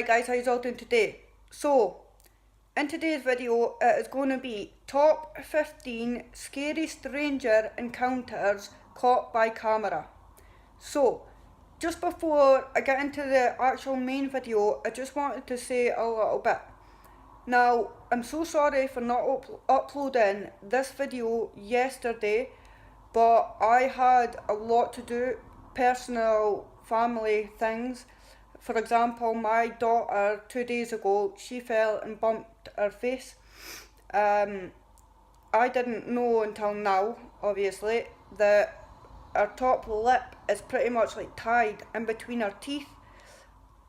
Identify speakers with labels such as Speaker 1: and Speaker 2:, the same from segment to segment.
Speaker 1: Alright guys, how you all doing today? So, in today's video it is going to be top 15 scary stranger encounters caught by camera. So, just before I get into the actual main video, I just wanted to say a little bit. Now, I'm so sorry for not uploading this video yesterday, but I had a lot to do, personal family things. For example, my daughter 2 days ago, she fell and bumped her face. I didn't know until now, obviously, that her top lip is pretty much like tied in between her teeth,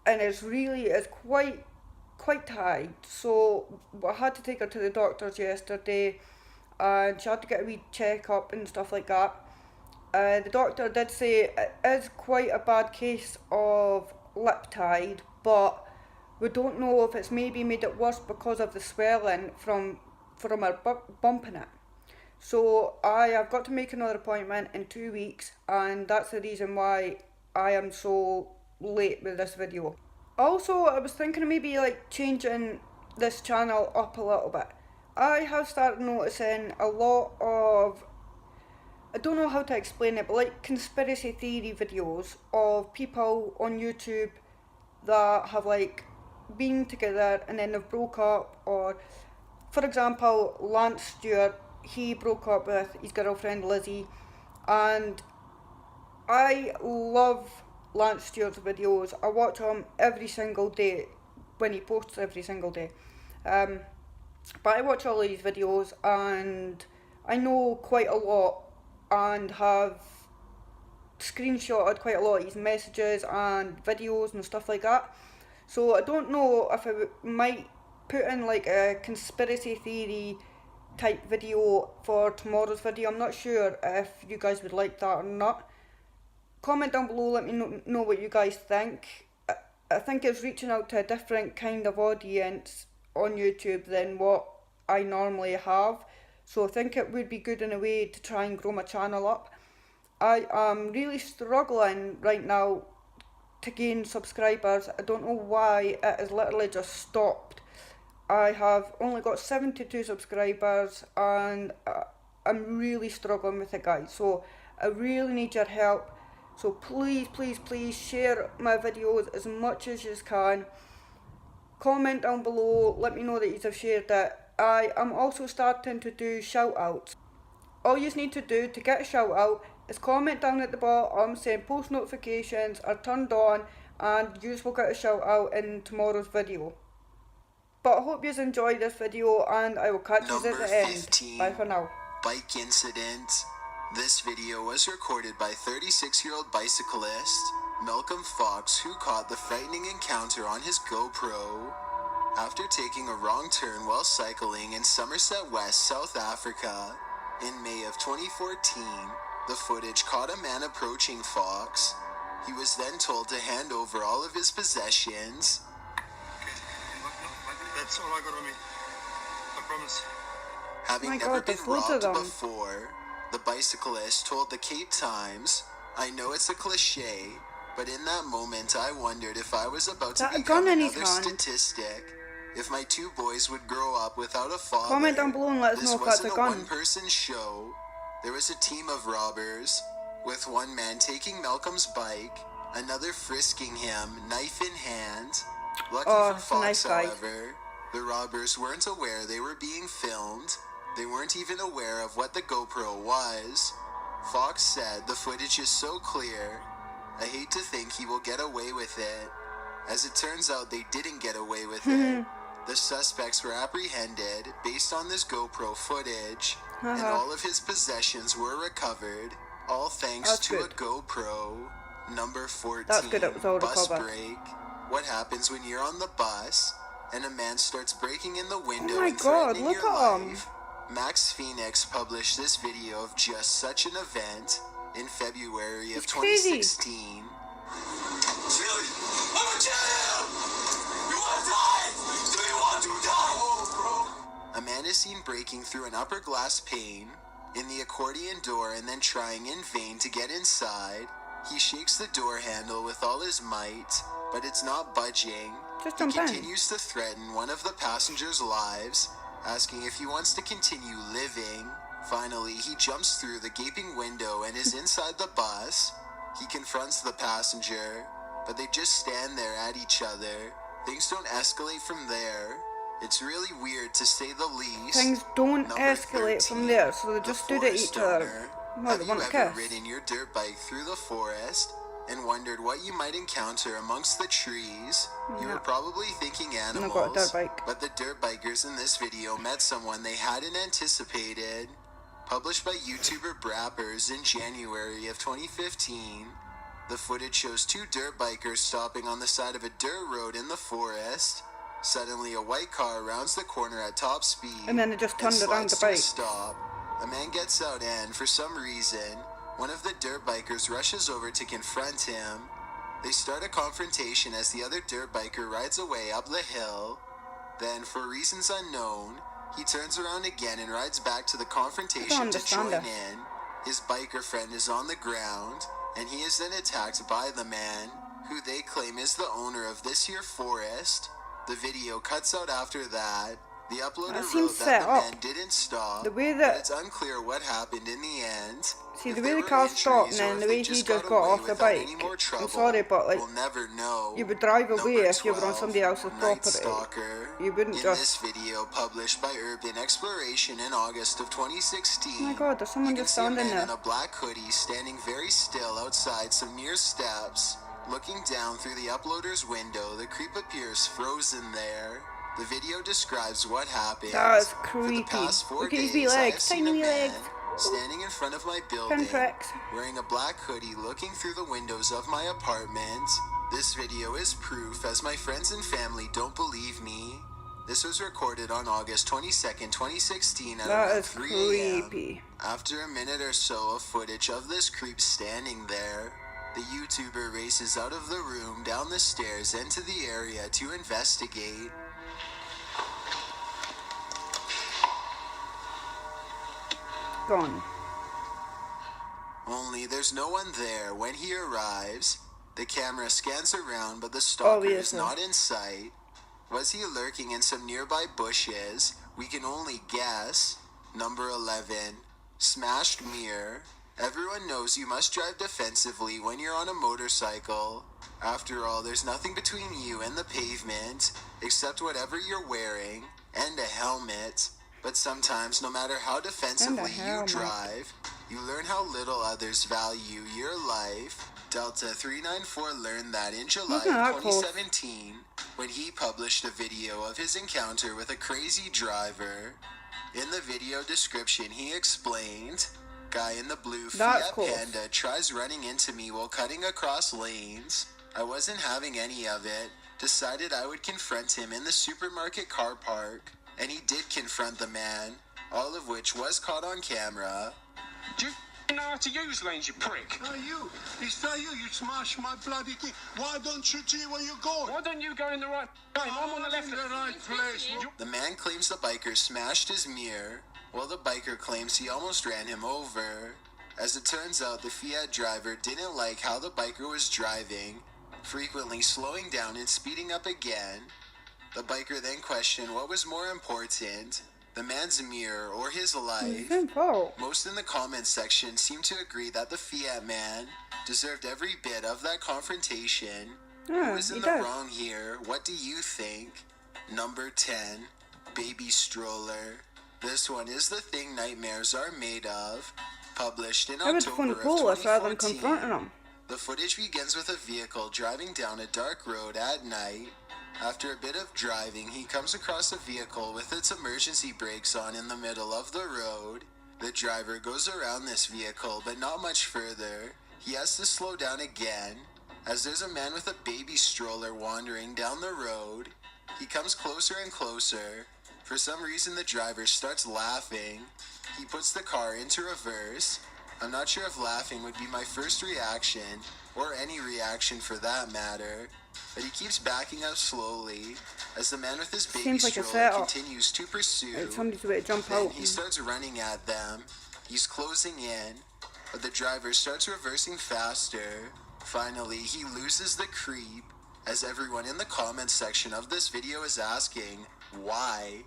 Speaker 1: and it's quite tied. So I had to take her to the doctor's yesterday, and she had to get a wee check-up and stuff like that. The doctor did say it is quite a bad case of lip tied, but we don't know if it's maybe made it worse because of the swelling from her bumping it. So I have got to make another appointment in 2 weeks, and that's the reason why I am so late with this video. Also, I was thinking of maybe like changing this channel up a little bit. I have started noticing a lot of, I don't know how to explain it, but like conspiracy theory videos of people on YouTube that have like been together and then they've broke up. Or for example, Lance Stewart, he broke up with his girlfriend Lizzie, and I love Lance Stewart's videos. I watch him every single day when he posts every single day. But I watch all of these videos and I know quite a lot and have screenshotted quite a lot of his messages and videos and stuff like that. So I don't know if I might put in like a conspiracy theory type video for tomorrow's video. I'm not sure if you guys would like that or not. Comment down below, let me know what you guys think. I think it's reaching out to a different kind of audience on YouTube than what I normally have. So I think it would be good in a way to try and grow my channel up. I am really struggling right now to gain subscribers. I don't know why, it has literally just stopped. I have only got 72 subscribers and I'm really struggling with it, guys. So I really need your help. So please share my videos as much as you can. Comment down below, let me know that you have shared it. I am also starting to do shout outs. All you need to do to get a shout out is comment down at the bottom saying post notifications are turned on, and you will get a shout out in tomorrow's video. But I hope you enjoyed this video and I will catch you at the end.
Speaker 2: 15,
Speaker 1: bye for now.
Speaker 2: Bike incident. This video was recorded by 36-year-old bicyclist Malcolm Fox, who caught the frightening encounter on his GoPro after taking a wrong turn while cycling in Somerset West, South Africa. In May of 2014, the footage caught a man approaching Fox. He was then told to hand over all of his possessions.
Speaker 3: That's all I got on me. I promise.
Speaker 2: Having never been robbed before, the bicyclist told the Cape Times, "I know it's a cliche, but in that moment I wondered if I was about to become another statistic. If my two boys would grow up without a father."
Speaker 1: Comment down below and let us know if that's a gun.
Speaker 2: This wasn't a one-person show. There was a team of robbers, with one man taking Malcolm's bike, another frisking him, knife in hand. Lucky for Fox, however, the robbers weren't aware they were being filmed. They weren't even aware of what the GoPro was. Fox said, "The footage is so clear. I hate to think he will get away with it." As it turns out, they didn't get away with it. The suspects were apprehended based on this GoPro footage, and all of his possessions were recovered, all thanks to a GoPro. Number 14, bus break. What happens when you're on the bus and a man starts breaking in the window and threatening your life? Max Phoenix published this video of just such an event in February of 2016.
Speaker 3: Chili, I'm a jail! You want to die? Do you want to die? Oh, bro.
Speaker 2: A man is seen breaking through an upper glass pane in the accordion door and then trying in vain to get inside. He shakes the door handle with all his might, but it's not budging.
Speaker 1: Just
Speaker 2: He
Speaker 1: jump in.
Speaker 2: continues to threaten one of the passengers' lives, asking if he wants to continue living. Finally, he jumps through the gaping window and is inside the bus. He confronts the passenger, but they just stand there at each other. Things don't escalate from there. It's really weird to say the least.
Speaker 1: Things don't
Speaker 2: Number
Speaker 1: escalate
Speaker 2: 13,
Speaker 1: from there, so they
Speaker 2: the
Speaker 1: just stood at
Speaker 2: forest
Speaker 1: each other.
Speaker 2: owner.
Speaker 1: No,
Speaker 2: Have
Speaker 1: they
Speaker 2: you
Speaker 1: want to
Speaker 2: ever
Speaker 1: kiss.
Speaker 2: ridden your dirt bike through the forest and wondered what you might encounter amongst the trees? You
Speaker 1: No.
Speaker 2: were probably thinking
Speaker 1: I've
Speaker 2: animals,
Speaker 1: got a dirt bike.
Speaker 2: but the dirt bikers in this video met someone they hadn't anticipated. Published by YouTuber Brappers in January of 2015, the footage shows two dirt bikers stopping on the side of a dirt road in the forest. Suddenly, a white car rounds the corner at top speed
Speaker 1: And then they just turned around
Speaker 2: slides
Speaker 1: the
Speaker 2: to a
Speaker 1: bike.
Speaker 2: stop. A man gets out and, for some reason, one of the dirt bikers rushes over to confront him. They start a confrontation as the other dirt biker rides away up the hill. Then, for reasons unknown, he turns around again and rides back to the confrontation to join
Speaker 1: understand
Speaker 2: in. His biker friend is on the ground, and he is then attacked by the man, who they claim is the owner of this here forest. The video cuts out after that. The uploader
Speaker 1: That seems
Speaker 2: wrote that
Speaker 1: set
Speaker 2: the
Speaker 1: up.
Speaker 2: man didn't stop,
Speaker 1: The way
Speaker 2: but
Speaker 1: that-
Speaker 2: it's unclear what happened in the end.
Speaker 1: See,
Speaker 2: If
Speaker 1: the way
Speaker 2: there
Speaker 1: the
Speaker 2: were
Speaker 1: car stopped
Speaker 2: injuries
Speaker 1: and
Speaker 2: or
Speaker 1: then
Speaker 2: if
Speaker 1: the
Speaker 2: they
Speaker 1: way he just
Speaker 2: got
Speaker 1: got
Speaker 2: away
Speaker 1: off the
Speaker 2: without any
Speaker 1: bike.
Speaker 2: more
Speaker 1: I'm
Speaker 2: trouble,
Speaker 1: sorry, but like,
Speaker 2: we'll never know.
Speaker 1: you would drive away
Speaker 2: Number
Speaker 1: if you were on
Speaker 2: 12,
Speaker 1: somebody else's
Speaker 2: Night
Speaker 1: property.
Speaker 2: Stalker.
Speaker 1: You wouldn't
Speaker 2: In
Speaker 1: just-
Speaker 2: this video, published by Urban Exploration in August of 2016,
Speaker 1: Oh my God, there's someone
Speaker 2: you can
Speaker 1: just
Speaker 2: see a
Speaker 1: standing
Speaker 2: man
Speaker 1: there.
Speaker 2: in a black hoodie standing very still outside some near steps. Looking down through the uploader's window, the creep appears frozen there. The video describes what happened.
Speaker 1: That is
Speaker 2: For the
Speaker 1: creepy.
Speaker 2: past 4
Speaker 1: Look at his
Speaker 2: days,
Speaker 1: wee
Speaker 2: I
Speaker 1: legs,
Speaker 2: have seen
Speaker 1: tiny
Speaker 2: a
Speaker 1: wee
Speaker 2: man
Speaker 1: legs.
Speaker 2: standing in front of my building,
Speaker 1: Pinpricks.
Speaker 2: wearing a black hoodie, looking through the windows of my apartment. This video is proof, as my friends and family don't believe me. This was recorded on August 22nd, 2016 at
Speaker 1: That
Speaker 2: around
Speaker 1: is
Speaker 2: 3 a.m.
Speaker 1: creepy.
Speaker 2: After a minute or so of footage of this creep standing there, the YouTuber races out of the room, down the stairs, into the area to investigate.
Speaker 1: Gone.
Speaker 2: Only there's no one there when he arrives. The camera scans around, but the stalker is
Speaker 1: Obviously.
Speaker 2: not in sight. Was he lurking in some nearby bushes? We can only guess. Number 11. Smashed mirror. Everyone knows you must drive defensively when you're on a motorcycle. After all, there's nothing between you and the pavement, except whatever you're wearing, and a helmet. But sometimes, no matter how defensively you
Speaker 1: helmet.
Speaker 2: drive, you learn how little others value your life. Delta 394 learned that in July
Speaker 1: Wasn't that
Speaker 2: of
Speaker 1: close?
Speaker 2: 2017, when he published a video of his encounter with a crazy driver. In the video description, he explained, "Guy in the blue
Speaker 1: That's
Speaker 2: Fiat
Speaker 1: close.
Speaker 2: Panda tries running into me while cutting across lanes. I wasn't having any of it. Decided I would confront him in the supermarket car park. And he did confront the man, all of which was caught on camera."
Speaker 4: Do you know how to use lanes, you prick?
Speaker 5: No, you. It's not you. You smashed my bloody thing. Why don't you see where you're going?
Speaker 4: Why don't you go in the right lane? I'm on the left.
Speaker 5: In the right place.
Speaker 2: The man claims the biker smashed his mirror, while the biker claims he almost ran him over. As it turns out, the Fiat driver didn't like how the biker was driving, frequently slowing down and speeding up again. The biker then questioned what was more important, the man's mirror or his life.
Speaker 1: Same fault.
Speaker 2: Most in the comments section seem to agree that the Fiat man deserved every bit of that confrontation.
Speaker 1: Yeah,
Speaker 2: Who is
Speaker 1: he
Speaker 2: in the
Speaker 1: does.
Speaker 2: wrong here? What do you think? Number 10, baby stroller. This one is the thing nightmares are made of. Published in
Speaker 1: I would
Speaker 2: October
Speaker 1: phone
Speaker 2: of
Speaker 1: the police rather than
Speaker 2: 2014.
Speaker 1: confronting them.
Speaker 2: The footage begins with a vehicle driving down a dark road at night. After a bit of driving, he comes across a vehicle with its emergency brakes on in the middle of the road. The driver goes around this vehicle, but not much further. He has to slow down again, as there's a man with a baby stroller wandering down the road. He comes closer and closer. For some reason, the driver starts laughing. He puts the car into reverse. I'm not sure if laughing would be my first reaction, or any reaction for that matter, but he keeps backing up slowly as the man with his baby
Speaker 1: Seems like a
Speaker 2: stroller
Speaker 1: setup.
Speaker 2: continues to pursue.
Speaker 1: Like somebody's about to jump
Speaker 2: Then
Speaker 1: out.
Speaker 2: he starts running at them. He's closing in. but the driver starts reversing faster. Finally, he loses the creep, as everyone in the comments section of this video is asking, why?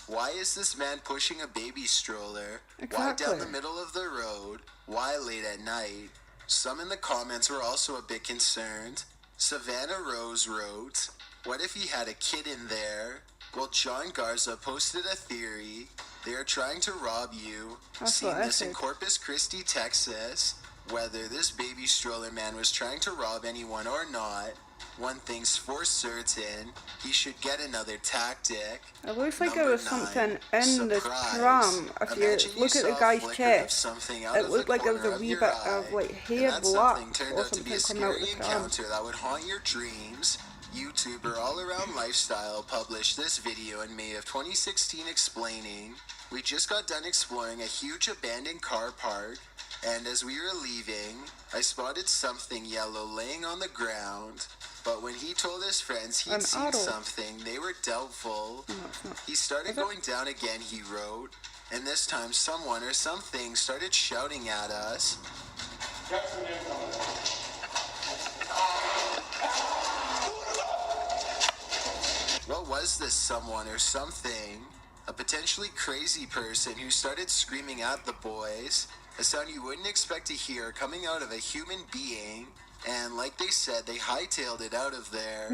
Speaker 2: Why is this man pushing a baby stroller?
Speaker 1: Exactly.
Speaker 2: Why down the middle of the road? Why late at night? Some in the comments were also a bit concerned. Savannah Rose wrote, what if he had a kid in there? Well, John Garza posted a theory. They are trying to rob you.
Speaker 1: That's
Speaker 2: Seen
Speaker 1: what I
Speaker 2: this in
Speaker 1: said.
Speaker 2: Corpus Christi, Texas. Whether this baby stroller man was trying to rob anyone or not, one thing's for certain, he should get another tactic.
Speaker 1: It looks like
Speaker 2: Number
Speaker 1: there was
Speaker 2: 9,
Speaker 1: something in the
Speaker 2: surprise.
Speaker 1: tram. If
Speaker 2: Imagine
Speaker 1: you look at
Speaker 2: saw
Speaker 1: the
Speaker 2: a
Speaker 1: guy's
Speaker 2: flicker of
Speaker 1: chest,
Speaker 2: something out
Speaker 1: it
Speaker 2: of
Speaker 1: looked
Speaker 2: the
Speaker 1: like there was
Speaker 2: corner
Speaker 1: a
Speaker 2: of
Speaker 1: wee
Speaker 2: your
Speaker 1: bit
Speaker 2: eye,
Speaker 1: of like
Speaker 2: and
Speaker 1: hair
Speaker 2: that
Speaker 1: black
Speaker 2: something turned
Speaker 1: or
Speaker 2: out to be
Speaker 1: something
Speaker 2: a
Speaker 1: coming out
Speaker 2: scary
Speaker 1: the tram.
Speaker 2: encounter that would haunt your dreams. YouTuber All Around Lifestyle published this video in May of 2016 explaining, we just got done exploring a huge abandoned car park, and as we were leaving, I spotted something yellow laying on the ground. But when he told his friends he'd
Speaker 1: An
Speaker 2: seen
Speaker 1: auto.
Speaker 2: something, they were doubtful.
Speaker 1: No, it's not.
Speaker 2: He started
Speaker 1: Is it?
Speaker 2: going down again, he wrote, and this time someone or something started shouting at us. What was this someone or something? A potentially crazy person who started screaming at the boys, a sound you wouldn't expect to hear coming out of a human being, and like they said, they hightailed it out of there.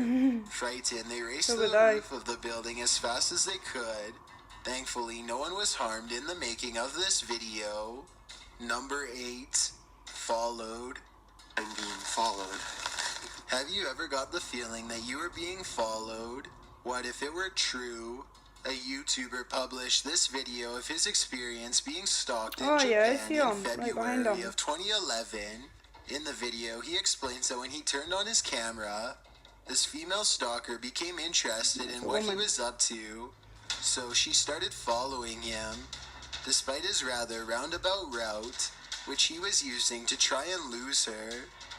Speaker 2: Frightened, they raced
Speaker 1: So
Speaker 2: to
Speaker 1: would
Speaker 2: the
Speaker 1: I.
Speaker 2: roof of the building as fast as they could. Thankfully, no one was harmed in the making of this video. Number 8, followed.
Speaker 3: I'm being followed.
Speaker 2: Have you ever got the feeling that you were being followed? What if it were true? A YouTuber published this video of his experience being stalked in
Speaker 1: Oh, yeah, I
Speaker 2: Japan
Speaker 1: see
Speaker 2: in
Speaker 1: him, right behind
Speaker 2: February
Speaker 1: him.
Speaker 2: of 2011. In the video, he explains that when he turned on his camera, this female stalker became interested in what he
Speaker 1: Woman.
Speaker 2: was up to, so she started following him. Despite his rather roundabout route, which he was using to try and lose her,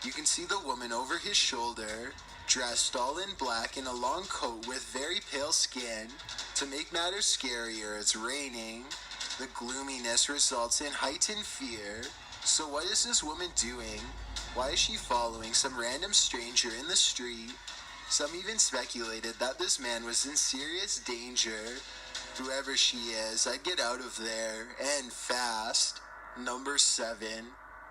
Speaker 2: you can see the woman over his shoulder, dressed all in black in a long coat with very pale skin. To make matters scarier, it's raining. The gloominess results in heightened fear. So what is this woman doing? Why is she following some random stranger in the street? Some even speculated that this man was in serious danger. Whoever she is, I'd get out of there, and fast. Number 7,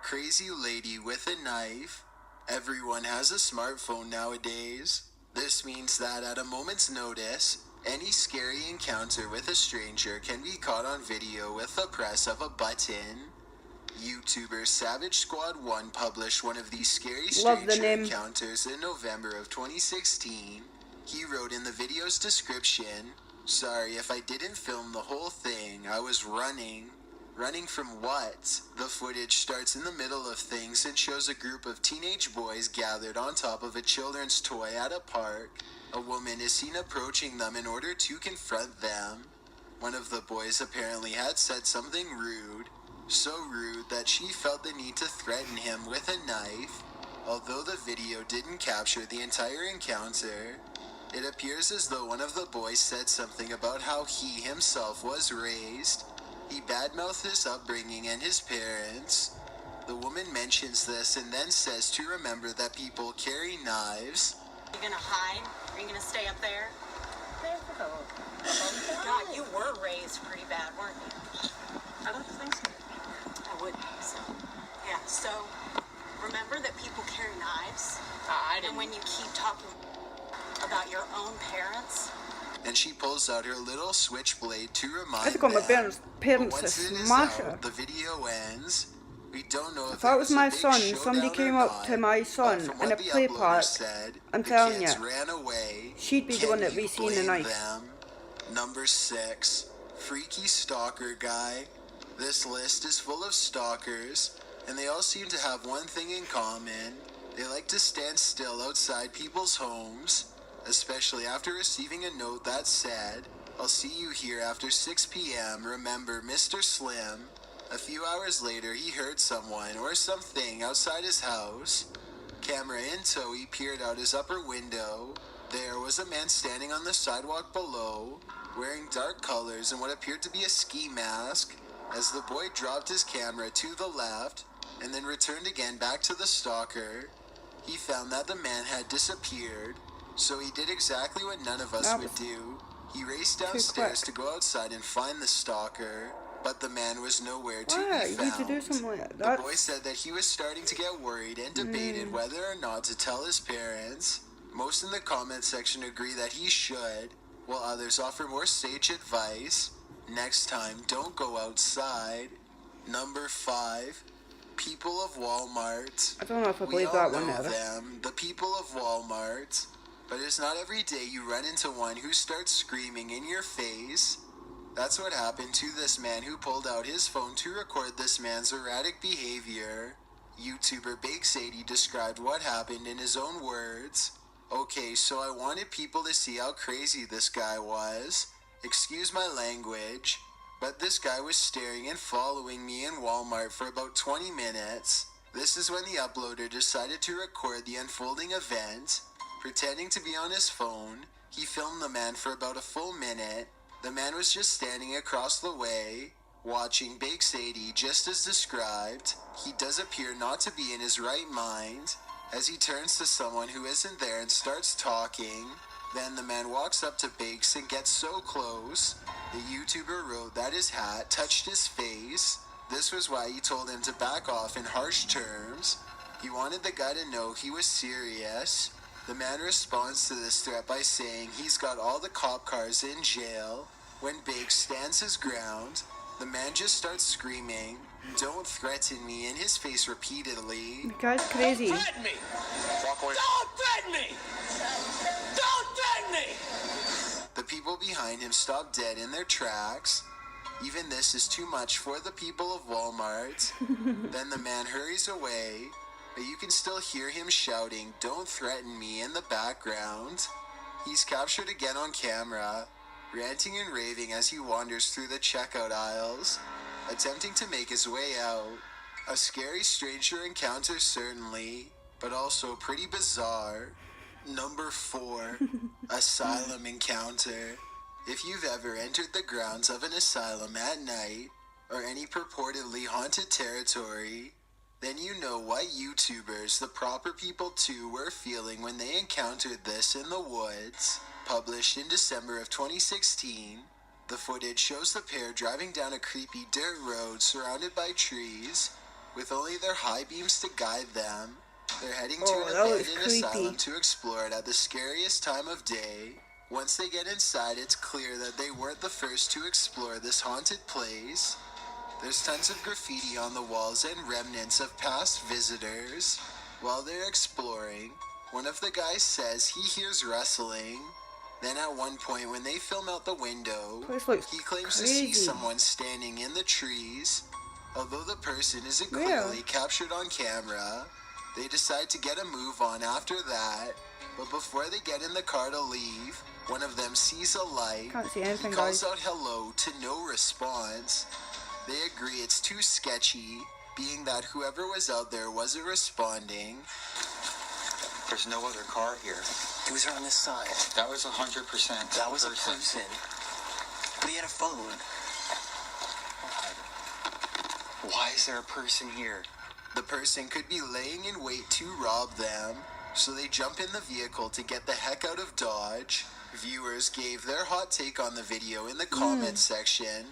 Speaker 2: crazy lady with a knife. Everyone has a smartphone nowadays. This means that at a moment's notice, any scary encounter with a stranger can be caught on video with the press of a button. YouTuber Savage Squad 1 published one of these scary
Speaker 1: Love the
Speaker 2: stranger
Speaker 1: name.
Speaker 2: encounters in November of 2016. He wrote in the video's description, sorry if I didn't film the whole thing, I was running. Running from what? The footage starts in the middle of things and shows a group of teenage boys gathered on top of a children's toy at a park. A woman is seen approaching them in order to confront them. One of the boys apparently had said something rude, so rude that she felt the need to threaten him with a knife. Although the video didn't capture the entire encounter, it appears as though one of the boys said something about how he himself was raised. He badmouthed his upbringing and his parents. The woman mentions this and then says to remember that people carry knives.
Speaker 6: You gonna hide? Are you gonna stay up there? God, you were raised pretty bad, weren't you?
Speaker 4: I don't think so.
Speaker 6: I wouldn't. So, yeah. So, remember that people carry knives,
Speaker 4: I
Speaker 6: and
Speaker 4: didn't.
Speaker 6: when you keep talking about your own parents,
Speaker 2: And she pulls out her little switchblade to remind
Speaker 1: I think all my
Speaker 2: them.
Speaker 1: parents
Speaker 2: But
Speaker 1: to
Speaker 2: once it is
Speaker 1: smash her.
Speaker 2: out, the video ends. We don't know
Speaker 1: If that was
Speaker 2: there
Speaker 1: my
Speaker 2: a big
Speaker 1: son,
Speaker 2: showdown
Speaker 1: somebody
Speaker 2: or
Speaker 1: came up
Speaker 2: not,
Speaker 1: to my
Speaker 2: but
Speaker 1: son
Speaker 2: from
Speaker 1: in
Speaker 2: what
Speaker 1: a
Speaker 2: the
Speaker 1: play
Speaker 2: uploader
Speaker 1: park,
Speaker 2: said,
Speaker 1: I'm
Speaker 2: the
Speaker 1: telling
Speaker 2: kids
Speaker 1: ya,
Speaker 2: ran away.
Speaker 1: she'd be the
Speaker 2: Can
Speaker 1: one that
Speaker 2: you
Speaker 1: we seen the
Speaker 2: blame
Speaker 1: knife.
Speaker 2: them? Number 6, freaky stalker guy. This list is full of stalkers, and they all seem to have one thing in common. They like to stand still outside people's homes, especially after receiving a note that said, I'll see you here after 6 p.m. Remember, Mr. Slim. A few hours later, he heard someone or something outside his house. Camera in tow, he peered out his upper window. There was a man standing on the sidewalk below, wearing dark colors and what appeared to be a ski mask. As the boy dropped his camera to the left, and then returned again back to the stalker. He found that the man had disappeared, so he did exactly what none of us would do. He raced downstairs to go outside and find the stalker, but the man was nowhere to be found.
Speaker 1: You need to do something like that.
Speaker 2: The boy said that he was starting to get worried and debated whether or not to tell his parents. Most in the comment section agree that he should, while others offer more sage advice. Next time, don't go outside. Number 5. People of Walmart.
Speaker 1: I don't know if I
Speaker 2: We
Speaker 1: believe
Speaker 2: all
Speaker 1: that one
Speaker 2: know
Speaker 1: either.
Speaker 2: them, the people of Walmart. But it's not every day you run into one who starts screaming in your face. That's what happened to this man who pulled out his phone to record this man's erratic behavior. YouTuber Bake Sadie described what happened in his own words. Okay, so I wanted people to see how crazy this guy was. Excuse my language, but this guy was staring and following me in Walmart for about 20 minutes. This is when the uploader decided to record the unfolding event. Pretending to be on his phone, he filmed the man for about a full minute. The man was just standing across the way, watching Bake Sadie just as described. He does appear not to be in his right mind, as he turns to someone who isn't there and starts talking. Then the man walks up to Bakes and gets so close. The YouTuber wrote that his hat touched his face. This was why he told him to back off in harsh terms. He wanted the guy to know he was serious. The man responds to this threat by saying he's got all the cop cars in jail. When Bakes stands his ground, the man just starts screaming, "Don't threaten me," in his face repeatedly.
Speaker 1: The guy's crazy.
Speaker 3: Don't threaten me! Walk away. Don't threaten me! Don't threaten me!
Speaker 2: The people behind him stop dead in their tracks. Even this is too much for the people of Walmart. Then the man hurries away, but you can still hear him shouting, "Don't threaten me," in the background. He's captured again on camera, ranting and raving as he wanders through the checkout aisles, attempting to make his way out. A scary stranger encounter certainly, but also pretty bizarre. Number 4, Asylum Encounter. If you've ever entered the grounds of an asylum at night, or any purportedly haunted territory, then you know what YouTubers, the proper people too, were feeling when they encountered this in the woods. Published in December of 2016, the footage shows the pair driving down a creepy dirt road surrounded by trees, with only their high beams to guide them. They're heading to an abandoned asylum to explore it at the scariest time of day. Once they get inside, it's clear that they weren't the first to explore this haunted place. There's tons of graffiti on the walls and remnants of past visitors. While they're exploring, one of the guys says he hears rustling. Then at one point when they film out the window, he claims to see someone standing in the trees. Although the person isn't clearly captured on camera, they decide to get a move on after that. But before they get in the car to leave, one of them sees a light.
Speaker 1: Can't see anything,
Speaker 2: he calls out hello to no response. They agree it's too sketchy, being that whoever was out there wasn't responding.
Speaker 7: There's no other car here.
Speaker 3: He was on this side.
Speaker 7: That was 100%.
Speaker 3: That was a person. But he had a phone.
Speaker 7: Why is there a person here?
Speaker 2: The person could be laying in wait to rob them, so they jump in the vehicle to get the heck out of Dodge. Viewers gave their hot take on the video in the comments section.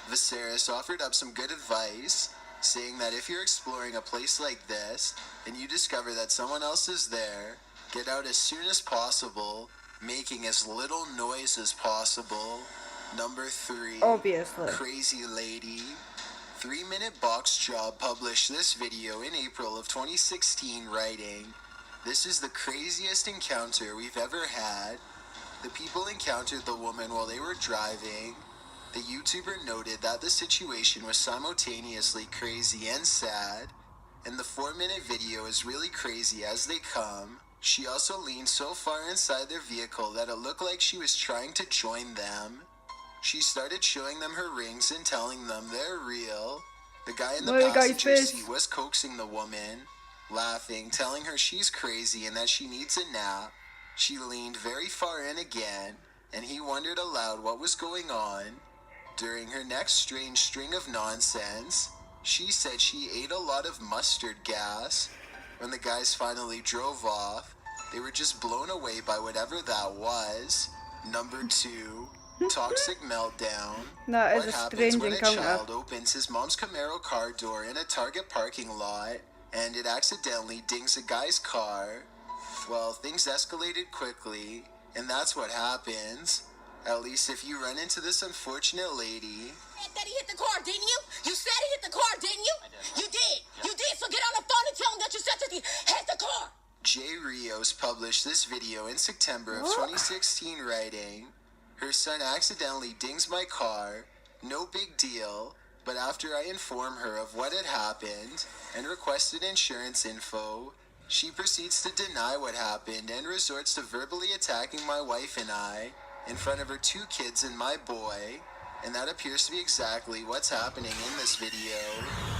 Speaker 2: Viserys offered up some good advice, saying that if you're exploring a place like this, and you discover that someone else is there, get out as soon as possible, making as little noise as possible. Number 3.
Speaker 1: Obviously.
Speaker 2: Crazy Lady. 3-Minute Box Job published this video in April of 2016, writing, "This is the craziest encounter we've ever had. The people encountered the woman while they were driving. The YouTuber noted that the situation was simultaneously crazy and sad, and the 4-minute video is really crazy as they come. She also leaned so far inside their vehicle that it looked like she was trying to join them. She started showing them her rings and telling them they're real. The guy in the passenger seat was coaxing the woman, laughing, telling her she's crazy and that she needs a nap. She leaned very far in again, and he wondered aloud what was going on. During her next strange string of nonsense, She said she ate a lot of mustard gas. When the guys finally drove off, they were just blown away by whatever that was. Number 2, toxic meltdown.
Speaker 1: That is
Speaker 2: What
Speaker 1: a
Speaker 2: happens
Speaker 1: strange
Speaker 2: when
Speaker 1: encounter.
Speaker 2: a child opens his mom's Camaro car door in a Target parking lot and it accidentally dings a guy's car? Well, things escalated quickly, and that's what happens. At least if you run into this unfortunate lady.
Speaker 6: That he hit the car, didn't you? You said he hit the car, didn't you?
Speaker 7: I did.
Speaker 6: You did. Yeah. You did. So get on the phone and tell him that you said that he hit the car.
Speaker 2: Jay Rios published this video in September of 2016 writing, "Her son accidentally dings my car, no big deal, but after I inform her of what had happened and requested insurance info, she proceeds to deny what happened and resorts to verbally attacking my wife and I in front of her 2 kids and my boy." And that appears to be exactly what's happening in this video.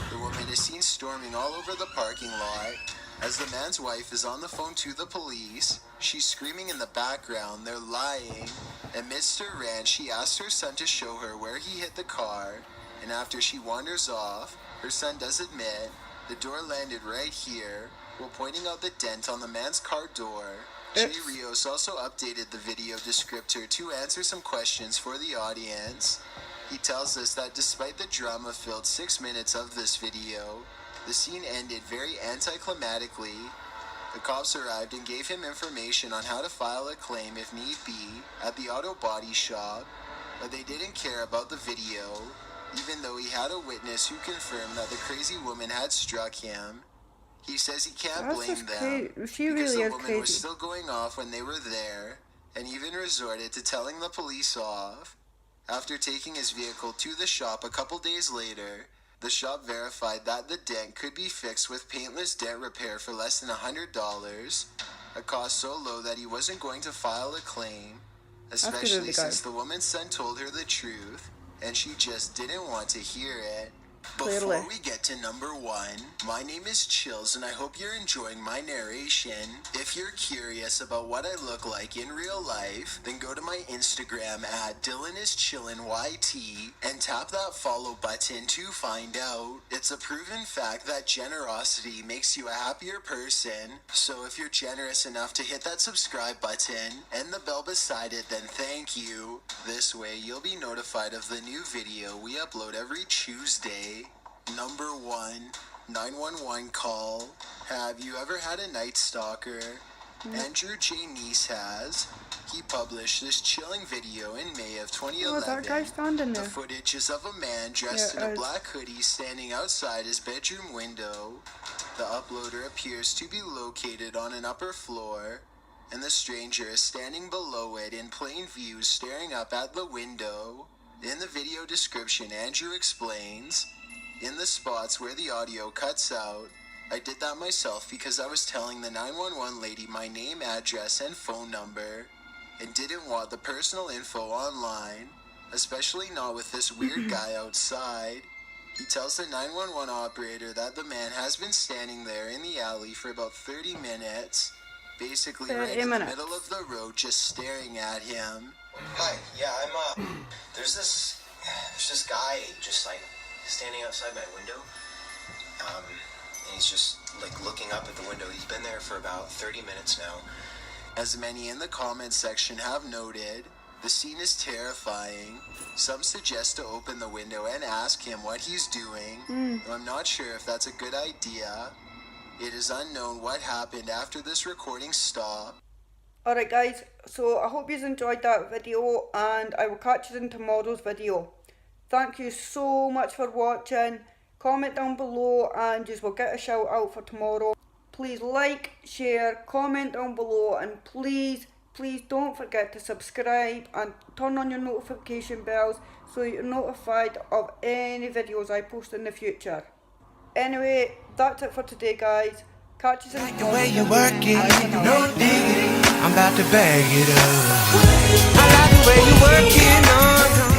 Speaker 2: The woman is seen storming all over the parking lot. As the man's wife is on the phone to the police, she's screaming in the background, "They're lying." Amidst her rant, she asks her son to show her where he hit the car, and after she wanders off, her son does admit the door landed right here, while pointing out the dent on the man's car door. Jay Rios also updated the video descriptor to answer some questions for the audience. He tells us that despite the drama-filled 6 minutes of this video, the scene ended very anticlimactically. The cops arrived and gave him information on how to file a claim if need be at the auto body shop, but they didn't care about the video, even though he had a witness who confirmed that the crazy woman had struck him. He says he can't
Speaker 1: That's
Speaker 2: blame
Speaker 1: just
Speaker 2: them
Speaker 1: She
Speaker 2: because
Speaker 1: really
Speaker 2: the
Speaker 1: is
Speaker 2: woman
Speaker 1: crazy.
Speaker 2: was still going off when they were there, and even resorted to telling the police off. After taking his vehicle to the shop a couple days later, the shop verified that the dent could be fixed with paintless dent repair for less than $100, a cost so low that he wasn't going to file a claim, especially since the woman's son told her the truth, and she just didn't want to hear it. Before we get to number 1, my name is Chills and I hope you're enjoying my narration. If you're curious about what I look like in real life, then go to my Instagram at DylanIsChillinYT and tap that follow button to find out. It's a proven fact that generosity makes you a happier person, so if you're generous enough to hit that subscribe button and the bell beside it, then thank you. This way you'll be notified of the new video we upload every Tuesday. Number 1, 911 call. Have you ever had a night stalker? Andrew J. Neese has. He published this chilling video in May of 2011.
Speaker 1: that guy standing
Speaker 2: The
Speaker 1: there.
Speaker 2: footage is of a man dressed in a black hoodie standing outside his bedroom window. The uploader appears to be located on an upper floor, and the stranger is standing below it in plain view staring up at the window. In the video description, Andrew explains, "In the spots where the audio cuts out, I did that myself because I was telling the 911 lady my name, address, and phone number, and didn't want the personal info online, especially not with this weird guy outside." He tells the 911 operator that the man has been standing there in the alley for about 30 minutes, basically right in the middle of the road, just staring at him.
Speaker 8: Hi, yeah, there's this guy just like standing outside my window, and he's just like looking up at the window. He's been there for about 30 minutes now.
Speaker 2: As many in the comments section have noted, the scene is terrifying. Some suggest to open the window and ask him what he's doing, though I'm not sure if that's a good idea. It is unknown what happened after this recording stopped.
Speaker 1: Alright guys, so I hope you enjoyed that video and I will catch you in tomorrow's video. Thank you so much for watching. Comment down below and you will get a shout out for tomorrow. Please like, share, comment down below, and please don't forget to subscribe and turn on your notification bells so you're notified of any videos I post in the future. Anyway, that's it for today guys. Catch you in
Speaker 9: The way you're working, no diggity, I'm about to bag it up. I like the way you're working on.